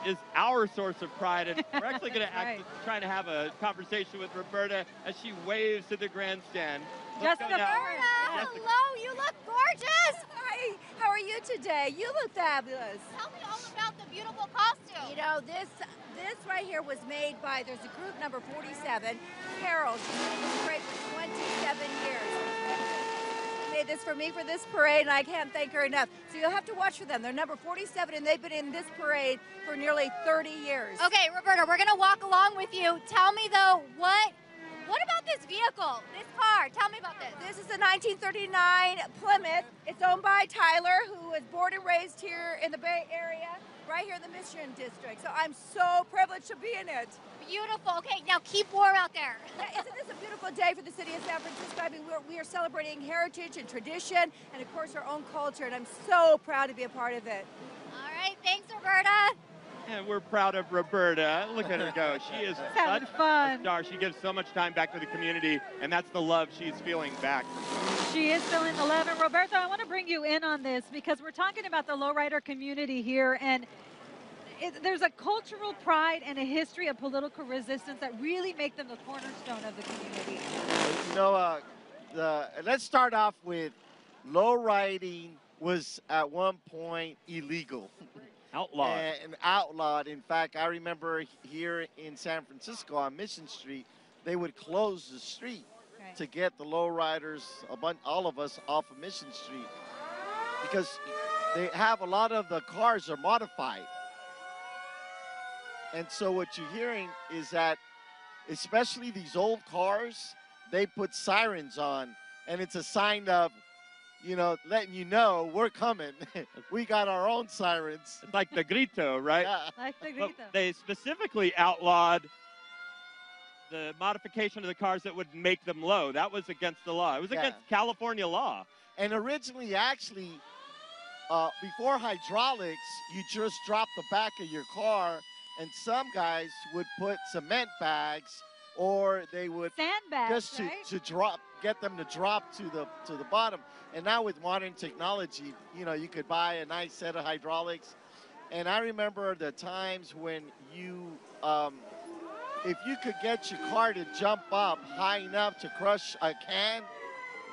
is our source of pride, and we're actually going to Right. try to have a conversation with Roberta as she waves to the grandstand. Just go the now. Roberta, Jessica. hello, you look gorgeous. Hi, how are you today? You look fabulous. Tell me all about the beautiful costume. You know, this right here was made by, there's a group number 47, Carol. She's been in this parade for 27 years. She made this for me for this parade, and I can't thank her enough. So you'll have to watch for them. They're number 47, and they've been in this parade for nearly 30 years. Okay, Roberta, we're gonna walk along with you. Tell me though, what about this vehicle, this car? Tell me about this. This is a 1939 Plymouth. It's owned by Tyler, who was born and raised here in the Bay Area, right here in the Mission District. So I'm so privileged to be in it. Beautiful. Okay, now keep warm out there. Isn't this a beautiful day for the city of San Francisco? I mean, we are celebrating heritage and tradition, and of course our own culture, and I'm so proud to be a part of it. All right, thanks, Roberta. And we're proud of Roberta. Look at her go. She is having such fun. a star. She gives so much time back to the community, and that's the love she's feeling back. She is feeling the love. And Roberto, I want to bring you in on this because we're talking about the lowrider community here, and there's a cultural pride and a history of political resistance that really make them the cornerstone of the community. You know, let's start off with low riding was at one point illegal. Outlawed. And outlawed. In fact, I remember here in San Francisco on Mission Street, they would close the street to get the low riders, all of us, off of Mission Street, because they have a lot of the cars are modified. And so what you're hearing is that, especially these old cars, they put sirens on, and it's a sign of, you know, letting you know we're coming. We got our own sirens. It's like the grito, right? Yeah. Like the But grito. they specifically outlawed the modification of the cars that would make them low. That was against the law. It was against California law. And originally, actually, before hydraulics, you just drop the back of your car, and some guys would put cement bags, or they would Sandbags, just right? to drop, get them to drop to the bottom. And now with modern technology, you know, you could buy a nice set of hydraulics. And I remember the times when you, if you could get your car to jump up high enough to crush a can,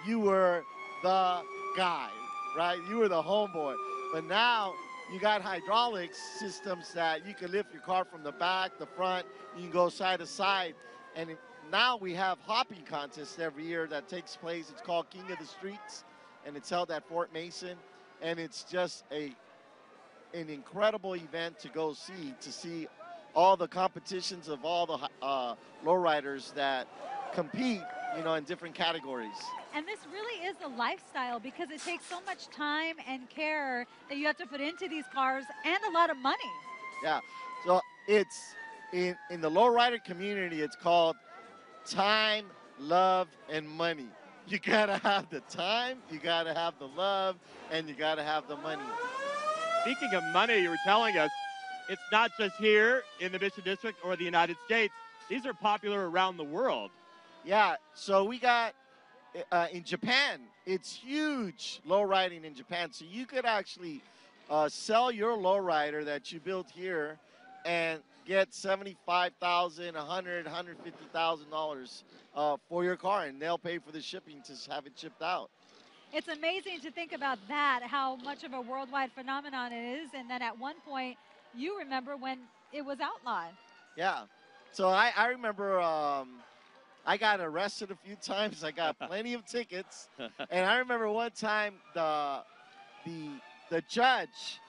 you were the guy, right? You were the homeboy. But now you got hydraulics systems that you can lift your car from the back, the front, you can go side to side. And now we have hopping contests every year that takes place. It's called King of the Streets, and it's held at Fort Mason. And it's just an incredible event to go see all the competitions of all the lowriders that compete, you know, in different categories. And this really is a lifestyle because it takes so much time and care that you have to put into these cars and a lot of money. Yeah, so it's in the lowrider community, it's called time, love, and money. You gotta have the time, you gotta have the love, and you gotta have the money. Speaking of money, you were telling us, it's not just here in the Mission District or the United States. These are popular around the world. Yeah, so we got, in Japan, it's huge lowriding in Japan. So you could actually sell your lowrider that you built here and get $75,000, $100,000, $150,000 for your car, and they'll pay for the shipping to have it shipped out. It's amazing to think about that, how much of a worldwide phenomenon it is, and then at one point, you remember when it was outlawed. Yeah, so I remember I got arrested a few times. I got plenty of tickets, and I remember one time the judge